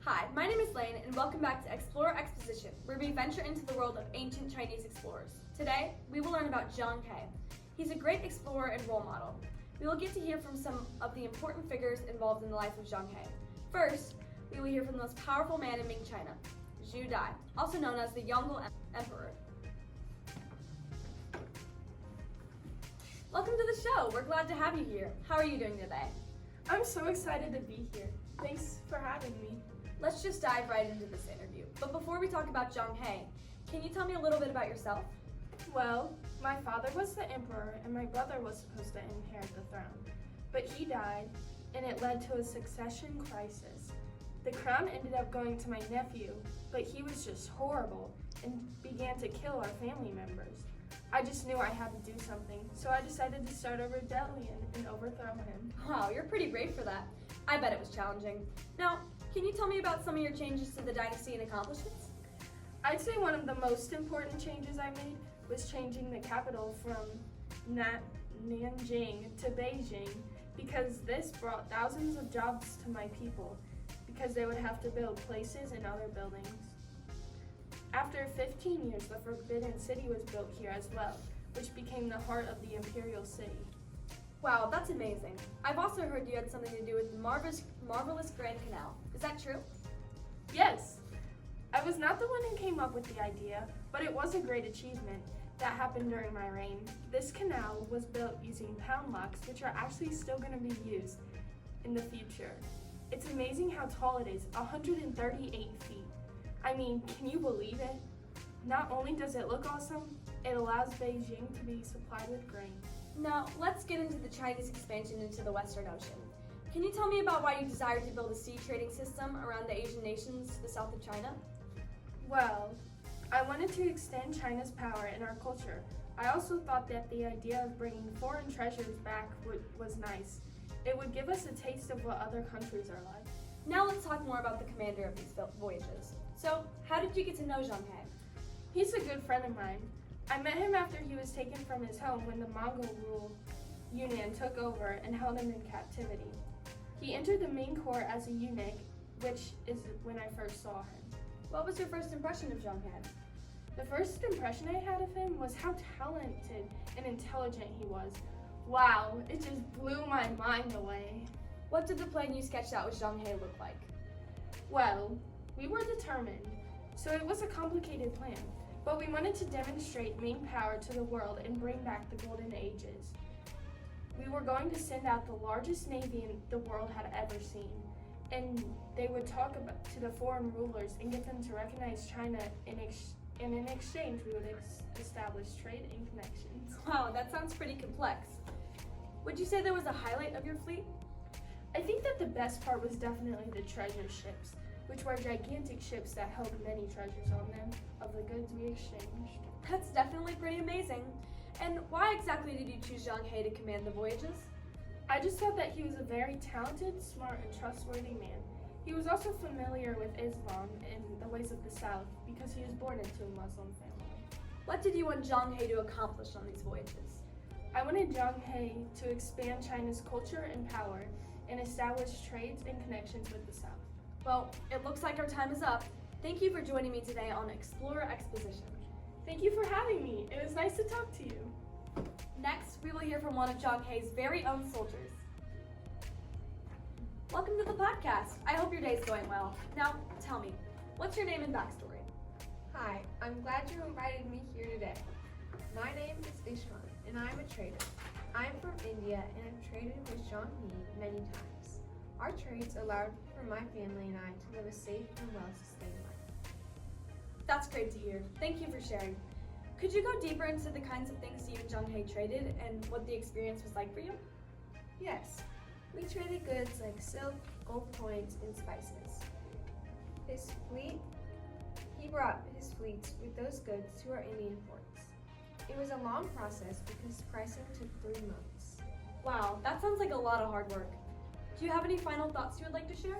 Hi, my name is Lane, and welcome back to Explorer Exposition, where we venture into the world of ancient Chinese explorers. Today, we will learn about Zheng. He's a great explorer and role model. We will get to hear from some of the important figures involved in the life of Zheng. First, we will hear from the most powerful man in Ming China, Zhu Dai, also known as the Yongle Emperor. Welcome to the show. We're glad to have you here. How are you doing today? I'm so excited to be here. Thanks for having me. Let's just dive right into this interview. But before we talk about Zheng, can you tell me a little bit about yourself? Well, my father was the emperor and my brother was supposed to inherit the throne. But he died and it led to a succession crisis. The crown ended up going to my nephew, but he was just horrible and began to kill our family members. I just knew I had to do something, so I decided to start a rebellion and overthrow him. Wow, you're pretty brave for that. I bet it was challenging. Now, can you tell me about some of your changes to the dynasty and accomplishments? I'd say one of the most important changes I made was changing the capital from Nanjing to Beijing, because this brought thousands of jobs to my people, because they would have to build places and other buildings. After 15 years, the Forbidden City was built here as well, which became the heart of the imperial city. Wow, that's amazing. I've also heard you had something to do with the marvelous Grand Canal. Is that true? Yes. I was not the one who came up with the idea, but it was a great achievement that happened during my reign. This canal was built using pound locks, which are actually still going to be used in the future. It's amazing how tall it is, 138 feet. I mean, can you believe it? Not only does it look awesome, it allows Beijing to be supplied with grain. Now, let's get into the Chinese expansion into the Western Ocean. Can you tell me about why you desired to build a sea trading system around the Asian nations to the south of China? Well, I wanted to extend China's power in our culture. I also thought that the idea of bringing foreign treasures back was nice. It would give us a taste of what other countries are like. Now let's talk more about the commander of these voyages. So, how did you get to know Zheng? He's a good friend of mine. I met him after he was taken from his home when the Mongol rule Yunnan took over and held him in captivity. He entered the Ming court as a eunuch, which is when I first saw him. What was your first impression of Zheng? The first impression I had of him was how talented and intelligent he was. Wow, it just blew my mind away. What did the plan you sketched out with Zheng look like? Well, we were determined, so it was a complicated plan, but we wanted to demonstrate Ming power to the world and bring back the golden ages. We were going to send out the largest navy the world had ever seen, and they would talk to the foreign rulers and get them to recognize China, and in exchange we would establish trade and connections. Wow, that sounds pretty complex. Would you say there was a highlight of your fleet? I think that the best part was definitely the treasure ships, which were gigantic ships that held many treasures on them of the goods we exchanged. That's definitely pretty amazing. And why exactly did you choose Zheng to command the voyages? I just thought that he was a very talented, smart, and trustworthy man. He was also familiar with Islam and the ways of the South because he was born into a Muslim family. What did you want Zheng to accomplish on these voyages? I wanted Zheng to expand China's culture and power and establish trades and connections with the South. Well, it looks like our time is up. Thank you for joining me today on Explorer Exposition. Thank you for having me. It was nice to talk to you. Next, we will hear from one of Zheng's very own soldiers. Welcome to the podcast. I hope your day's going well. Now, tell me, what's your name and backstory? Hi, I'm glad you invited me here today. My name is Ishwan, and I'm a trader. I'm from India, and I've traded with Zheng many times. Our trades allowed for my family and I to live a safe and well-sustained life. That's great to hear. Thank you for sharing. Could you go deeper into the kinds of things you and Zheng traded and what the experience was like for you? Yes, we traded goods like silk, gold coins, and spices. He brought his fleets with those goods to our Indian ports. It was a long process because pricing took 3 months. Wow, that sounds like a lot of hard work. Do you have any final thoughts you would like to share?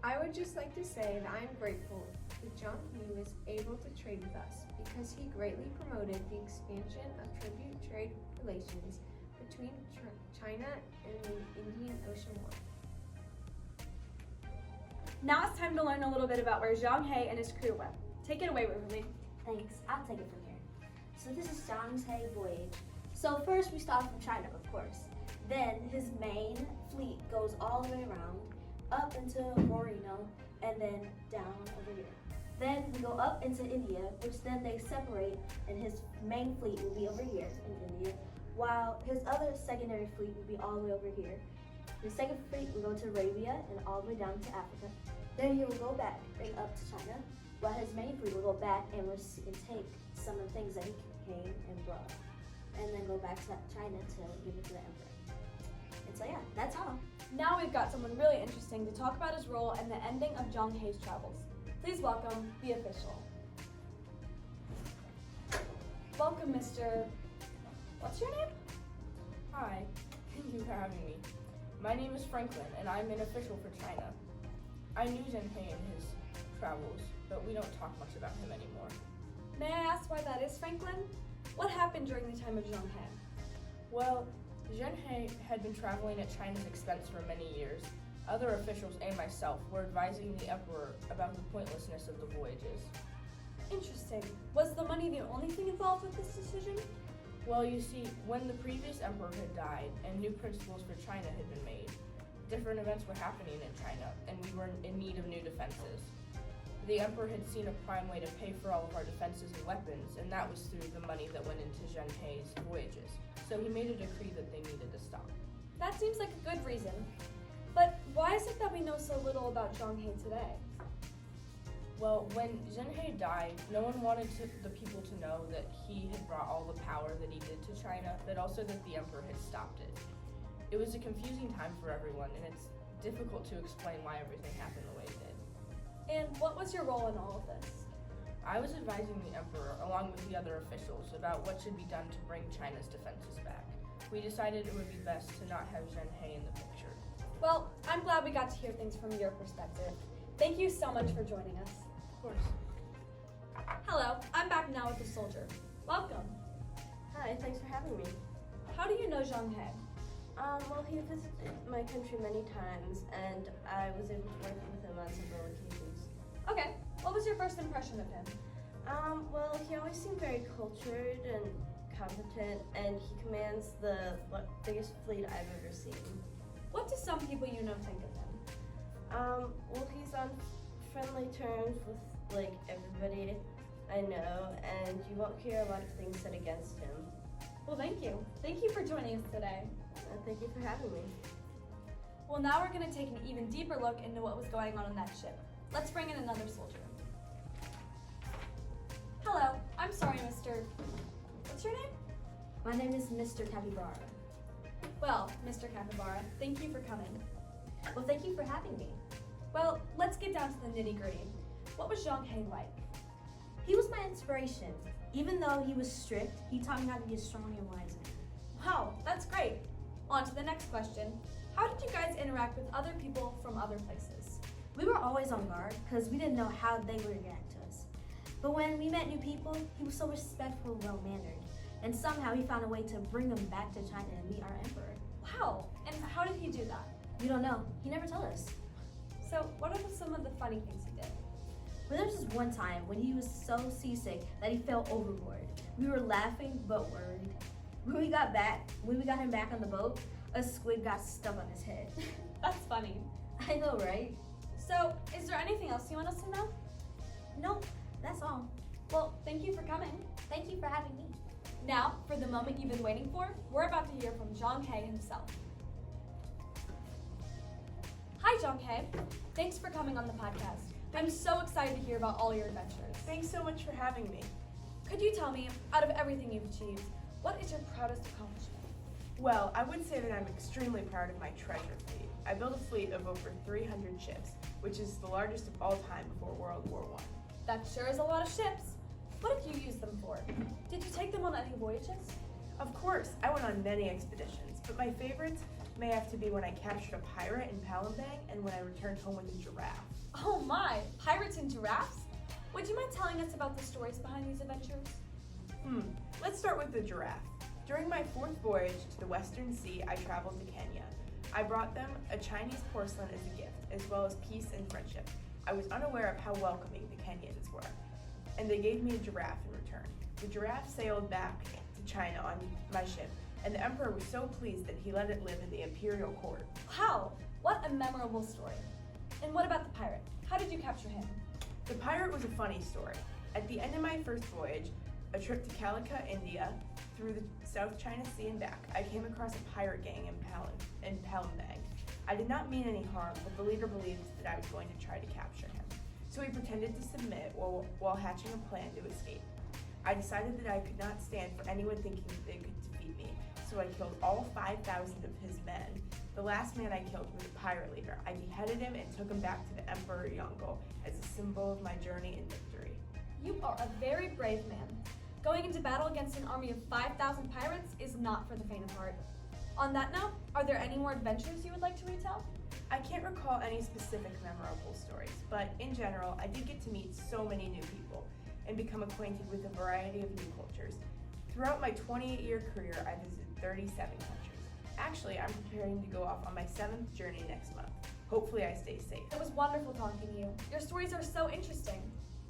I would just like to say that I am grateful that Zheng was able to trade with us because he greatly promoted the expansion of tribute trade relations between China and the Indian Ocean world. Now it's time to learn a little bit about where Zheng and his crew went. Take it away, Waverly. Thanks, I'll take it from here. So this is Zhang's voyage. So first we start from China, of course. Then his main fleet goes all the way around, up into Moreno, and then down over here. Then we go up into India, which then they separate, and his main fleet will be over here in India, while his other secondary fleet will be all the way over here. The second fleet will go to Arabia and all the way down to Africa. Then he will go back and up to China, while his main fleet will go back and take some of the things that he came and brought, and then go back to China to give it to the emperor. And so yeah, that's all. Now we've got someone really interesting to talk about his role and the ending of Zheng He's travels. Please welcome the official. Welcome, Mr. What's your name? Hi, thank you for having me. My name is Franklin, and I'm an official for China. I knew Zheng in his travels, but we don't talk much about him anymore. May I ask why that is, Franklin? What happened during the time of Zheng He? Well, Zheng had been traveling at China's expense for many years. Other officials and myself were advising the emperor about the pointlessness of the voyages. Interesting. Was the money the only thing involved with this decision? Well, you see, when the previous emperor had died and new principles for China had been made, different events were happening in China, and we were in need of new defenses. The emperor had seen a prime way to pay for all of our defenses and weapons, and that was through the money that went into Zheng He's voyages. So he made a decree that they needed to stop. That seems like a good reason. But why is it that we know so little about Zheng He today? Well, when Zheng He died, no one wanted the people to know that he had brought all the power that he did to China, but also that the emperor had stopped it. It was a confusing time for everyone, and it's difficult to explain why everything happened the way it did. And what was your role in all of this? I was advising the emperor, along with the other officials, about what should be done to bring China's defenses back. We decided it would be best to not have Zheng He in the picture. Well, I'm glad we got to hear things from your perspective. Thank you so much for joining us. Of course. Hello, I'm back now with the soldier. Welcome. Hi, thanks for having me. How do you know Zheng He? Well, he visited my country many times, and I was able to work with him on several occasions. Okay, what was your first impression of him? Well, he always seemed very cultured and competent, and he commands the biggest fleet I've ever seen. What do some people you know think of him? Well, he's on friendly terms with, everybody I know, and you won't hear a lot of things said against him. Well, thank you. Thank you for joining us today. Thank you for having me. Well, now we're going to take an even deeper look into what was going on that ship. Let's bring in another soldier. Hello, I'm sorry, Mr. What's your name? My name is Mr. Capybara. Well, Mr. Capybara, thank you for coming. Well, thank you for having me. Well, let's get down to the nitty-gritty. What was Zheng He like? He was my inspiration. Even though he was strict, he taught me how to be a strong and wise man. Wow, that's great. On to the next question. How did you guys interact with other people from other places? We were always on guard because we didn't know how they would react to us. But when we met new people, he was so respectful and well-mannered. And somehow he found a way to bring them back to China and meet our emperor. Wow, and how did he do that? We don't know. He never told us. So, what are some of the funny things he did? But there was this one time when he was so seasick that he fell overboard. We were laughing but worried. When we got him back on the boat, a squid got stuck on his head. That's funny. I know, right? So, is there anything else you want us to know? Nope, that's all. Well, thank you for coming. Thank you for having me. Now, for the moment you've been waiting for, we're about to hear from Zheng He himself. Hi, Zheng He. Thanks for coming on the podcast. I'm so excited to hear about all your adventures. Thanks so much for having me. Could you tell me, out of everything you've achieved, what is your proudest accomplishment? Well, I would say that I'm extremely proud of my treasure fleet. I built a fleet of over 300 ships, which is the largest of all time before World War I. That sure is a lot of ships. What did you use them for? Did you take them on any voyages? Of course, I went on many expeditions, but my favorites may have to be when I captured a pirate in Palembang and when I returned home with a giraffe. Oh my, pirates and giraffes? Would you mind telling us about the stories behind these adventures? Let's start with the giraffe. During my 4th voyage to the Western Sea, I traveled to Kenya. I brought them a Chinese porcelain as a gift, as well as peace and friendship. I was unaware of how welcoming the Kenyans were, and they gave me a giraffe in return. The giraffe sailed back to China on my ship, and the emperor was so pleased that he let it live in the imperial court. Wow, what a memorable story. And what about the pirate? How did you capture him? The pirate was a funny story. At the end of my first voyage, a trip to Calicut, India, through the South China Sea and back, I came across a pirate gang in Palembang. I did not mean any harm, but the leader believed that I was going to try to capture him. So he pretended to submit while hatching a plan to escape. I decided that I could not stand for anyone thinking that they could defeat me, so I killed all 5,000 of his men. The last man I killed was a pirate leader. I beheaded him and took him back to the Emperor Yongle as a symbol of my journey and victory. You are a very brave man. Going into battle against an army of 5,000 pirates is not for the faint of heart. On that note, are there any more adventures you would like to retell? I can't recall any specific memorable stories, but in general, I did get to meet so many new people and become acquainted with a variety of new cultures. Throughout my 28-year career, I visited 37 countries. Actually, I'm preparing to go off on my 7th journey next month. Hopefully I stay safe. It was wonderful talking to you. Your stories are so interesting.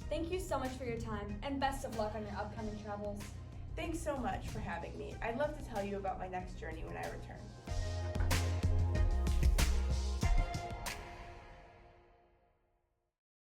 Thank you so much for your time, and best of luck on your upcoming travels. Thanks so much for having me. I'd love to tell you about my next journey when I return.